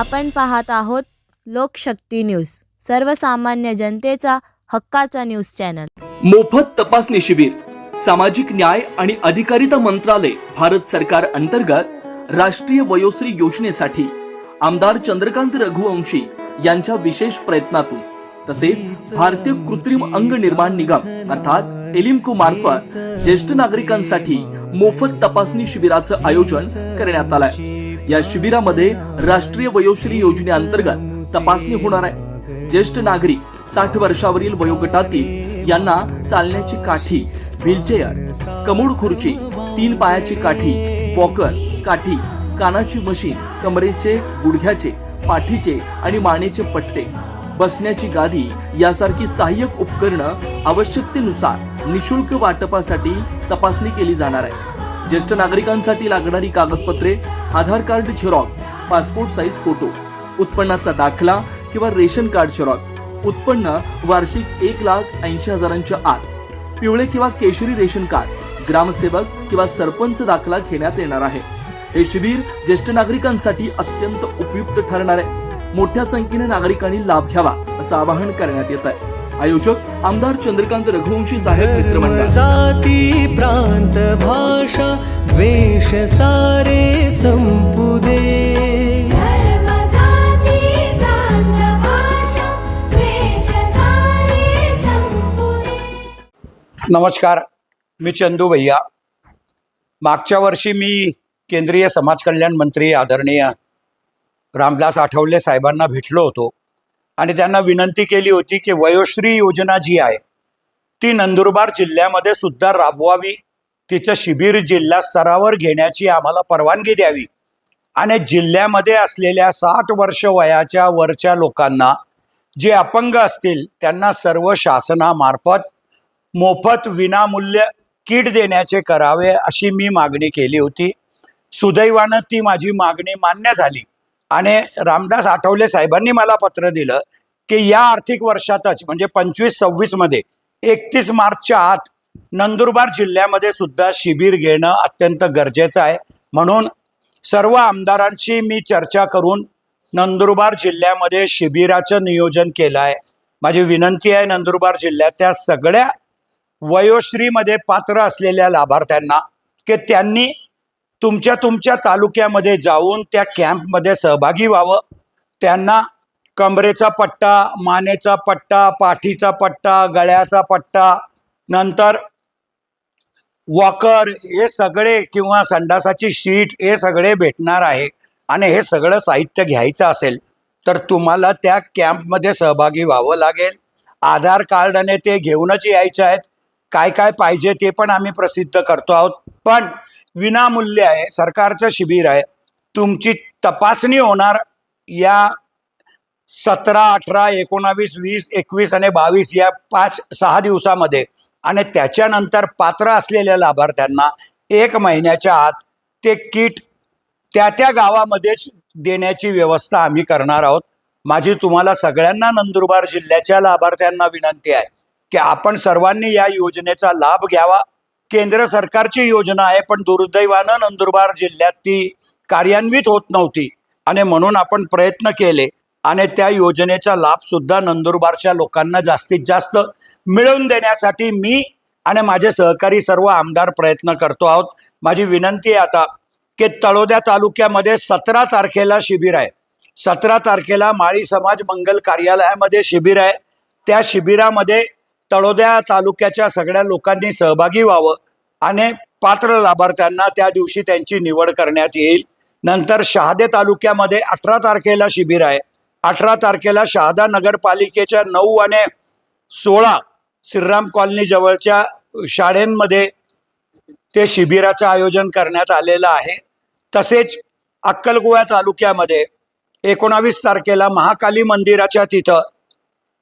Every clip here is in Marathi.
आपण पाहत आहोत लोकशक्ती न्यूज, सर्वसामान्य जनतेचा हक्काचा न्यूज चॅनल। मोफत तपासणी शिबिर, सामाजिक न्याय आणि अधिकारिता मंत्रालय, भारत सरकार अंतर्गत राष्ट्रीय वयोश्री योजनेसाठी आमदार चंद्रकांत रघुवंशी यांच्या विशेष प्रयत्नातून तसेच भारतीय कृत्रिम अंग निर्माण निगम अर्थात एलिम्को मार्फत ज्येष्ठ नागरिकांसाठी मोफत तपासणी शिबिराचं आयोजन करण्यात आलंय। या शिबिरामध्ये राष्ट्रीय वयोश्री योजनेअंतर्गत तपासणी होणार आहे। ज्येष्ठ नागरिक 60 वर्षावरील वयोगटातील यांना चालण्याची काठी, व्हीलचेअर, कमोड खुर्ची, 3 पायाची काठी, वॉकर, काठी, कानाची मशीन, कमरेचे, गुडघ्याचे, पाठीचे आणि मानेचे पट्टे, बसण्याची गादी यासारखी सहाय्यक उपकरणं आवश्यकतेनुसार निशुल्क वाटपासाठी तपासणी केली जाणार आहे। ज्येष्ठ नागरिकांसाठी लागणारी कागदपत्रे, Aadhaar card xerox, passport size photo, उत्पन्नाचा दाखला किंवा रेशन कार्ड झेरॉक्स, उत्पन्न वार्षिक 1,80,000च्या आत, पिवळे किंवा केशरी रेशन कार्ड, ग्रामसेवक किंवा सरपंच दाखला घेण्यात येणार आहे। हे शिबिर ज्येष्ठ नागरिकांसाठी अत्यंत उपयुक्त ठरणार आहे। मोठ्या संख्येने नागरिकांनी लाभ घ्यावा असं आवाहन करण्यात येत आहे। आयोजक आमदार चंद्रकांत रघुवंशी साहेब मित्रमंडळ। जाती प्रांत भाषा वेश सारे संपुदे, धर्म जाती प्रांत भाषा वेश सारे संपुदे। नमस्कार, मी चंदू भैया। मागच्या वर्षी मी केंद्रीय समाज कल्याण मंत्री आदरणीय रामदास आठवले साहेबांना भेटलो होतो आणि त्यांना विनंती केली होती की वयोश्री योजना जी आहे ती नंदुरबार जिल्ह्यामध्ये सुद्धा राबवावी, तिचं शिबिर जिल्हा स्तरावर घेण्याची आम्हाला परवानगी द्यावी आणि जिल्ह्यामध्ये असलेल्या 60 वर्ष वयाच्या वरच्या लोकांना, जे अपंग असतील त्यांना सर्व शासनामार्फत मोफत विनामूल्य किट देण्याचे करावे अशी मी मागणी केली होती। सुदैवानं ती माझी मागणी मान्य झाली आणि रामदास आठवले साहेबांनी मला पत्र दिलं की या आर्थिक वर्षातच म्हणजे 25-26 मध्ये 31 मार्चच्या आत नंदुरबार जिल्ह्यामध्ये सुद्धा शिबिर घेणं अत्यंत गरजेचं आहे। म्हणून सर्व आमदारांशी मी चर्चा करून नंदुरबार जिल्ह्यामध्ये शिबिराचं नियोजन केलं आहे। माझी विनंती आहे नंदुरबार जिल्ह्याच्या सगळ्या वयोश्रीमध्ये पात्र असलेल्या लाभार्थ्यांना की त्यांनी तुमच्या तालुक्यामध्ये जाऊन त्या कॅम्पमध्ये सहभागी व्हावं। त्यांना कमरेचा पट्टा, मानेचा पट्टा, पाठीचा पट्टा, गळ्याचा पट्टा, नंतर वॉकर हे सगळे किंवा संडासाची शीट हे सगळे भेटणार आहे आणि हे सगळं साहित्य घ्यायचं असेल तर तुम्हाला त्या कॅम्पमध्ये सहभागी व्हावं लागेल। आधार कार्डाने ते घेऊनच यायचे आहेत। काय काय पाहिजे ते पण आम्ही प्रसिद्ध करतो आहोत, पण विनामूल्य आहे, सरकारचं शिबिर आहे। तुमची तपासणी होणार या 17, 18, 19, 20, 21 आणि 22 या 5-6 दिवसामध्ये आणि त्याच्यानंतर पात्र असलेल्या लाभार्थ्यांना 1 महिन्याच्या आत ते किट त्या गावामध्येच देण्याची व्यवस्था आम्ही करणार आहोत। माझी तुम्हाला सगळ्यांना नंदुरबार जिल्ह्याच्या लाभार्थ्यांना विनंती आहे की आपण सर्वांनी या योजनेचा लाभ घ्यावा। केंद्र सरकारची योजना आहे, पण दुर्दैवानं नंदुरबार जिल्ह्यात ती कार्यान्वित होत नव्हती आणि म्हणून आपण प्रयत्न केले आणि त्या योजनेचा लाभ सुद्धा नंदुरबारच्या लोकांना जास्तीत जास्त मिळवून देण्यासाठी मी आणि माझे सहकारी सर्व आमदार प्रयत्न करतो आहोत। माझी विनंती आहे आता की तळोदा तालुक्यामध्ये 17 तारखेला शिबिर आहे। 17 तारखेला माळी समाज मंगल कार्यालयामध्ये शिबिर आहे। त्या शिबिरामध्ये तळोदा तालुक्याच्या सगळ्या लोकांनी सहभागी व्हावं आणि पात्र लाभार्थ्यांना त्या दिवशी त्यांची निवड करण्यात येईल। नंतर शहादे तालुक्यामध्ये 18 तारखेला शिबिर आहे। 18 तारखेला शहादा नगरपालिकेच्या 9 आणि 16 श्रीराम कॉलनी जवळच्या शाळांमध्ये ते शिबिराचं आयोजन करण्यात आलेलं आहे। तसेच अक्कलकुवा तालुक्यामध्ये 19 तारखेला महाकाली मंदिराच्या तिथं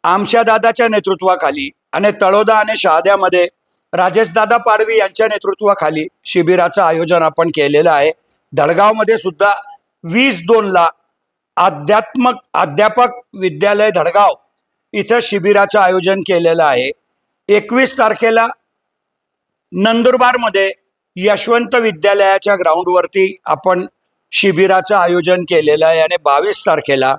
आमच्या दादाच्या नेतृत्वाखाली आणि तळोदा आणि शहाद्यामध्ये राजेशदादा पाडवी यांच्या नेतृत्वाखाली शिबिराचं आयोजन आपण केलेलं आहे। धडगावमध्ये सुद्धा 20/2 अध्यापक विद्यालय धडगाव इथं शिबिराचं आयोजन केलेलं आहे। 21 तारखेला नंदुरबारमध्ये यशवंत विद्यालयाच्या ग्राउंडवरती आपण शिबिराचं आयोजन केलेलं आहे आणि 22 तारखेला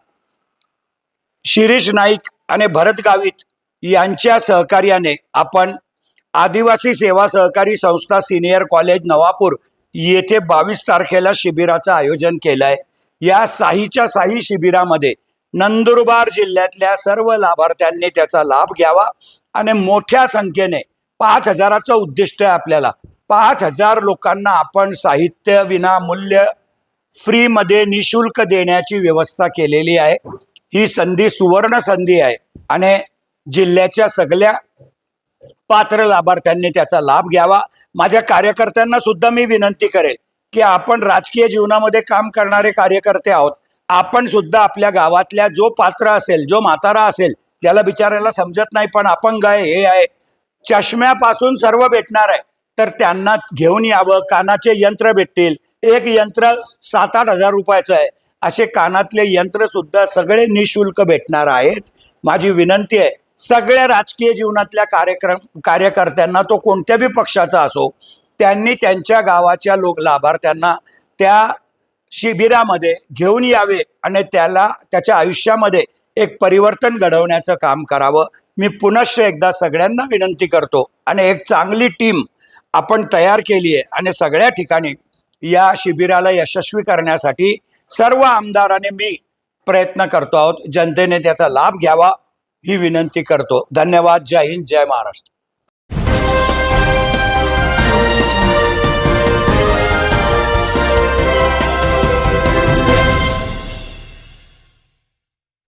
शिरीष नाईक आणि भरत गावित यांच्या सहकार्याने आपण आदिवासी सेवा सहकारी संस्था सिनियर कॉलेज नवापूर येथे 22 तारखेला शिबिराचं आयोजन केलं आहे. या साहीच्या साही शिबिरामध्ये नंदुरबार जिल्ह्यातल्या सर्व लाभार्थ्यांनी त्याचा लाभ घ्यावा आणि मोठ्या संख्येने 5,000चं उद्दिष्ट आहे आपल्याला. 5,000 लोकांना आपण साहित्य विनामूल्य फ्रीमध्ये निशुल्क देण्याची व्यवस्था केलेली आहे. ही संधी सुवर्ण संधी आहे आणि जिल्ह्याच्या सगळ्या पात्र लाभार्थ्यांनी त्याचा लाभ घ्यावा. माझ्या कार्यकर्त्यांना सुद्धा मी विनंती करेल की आपण राजकीय जीवनामध्ये काम करणारे कार्यकर्ते आहोत. आपण सुद्धा आपल्या गावातल्या जो पात्र असेल, जो म्हातारा असेल, त्याला बिचारायला समजत नाही पण अपंग आहे, हे आहे, चष्म्यापासून सर्व भेटणार आहे, तर त्यांना घेऊन यावं. कानाचे यंत्र भेटतील. एक यंत्र 7-8 हजार रुपयाचं आहे. असे कानातले यंत्र सुद्धा सगळे निशुल्क भेटणार आहेत. माझी विनंती आहे सगळ्या राजकीय जीवनातल्या कार्यकर्त्यांना, तो कोणत्याही पक्षाचा असो, त्यांनी त्यांच्या गावाच्या लाभार्थ्यांना त्या शिबिरामध्ये घेऊन यावे आणि त्याच्या आयुष्यामध्ये एक परिवर्तन घडवण्याचं काम करावं. मी पुनश्च एकदा सगळ्यांना विनंती करतो आणि एक चांगली टीम आपण तयार केली आहे आणि सगळ्या ठिकाणी या शिबिराला यशस्वी करण्यासाठी सर्व आमदारांनी मी प्रयत्न करतो आहोत. जनतेने त्याचा लाभ घ्यावा ही विनंती करतो. धन्यवाद. जय हिंद, जय महाराष्ट्र.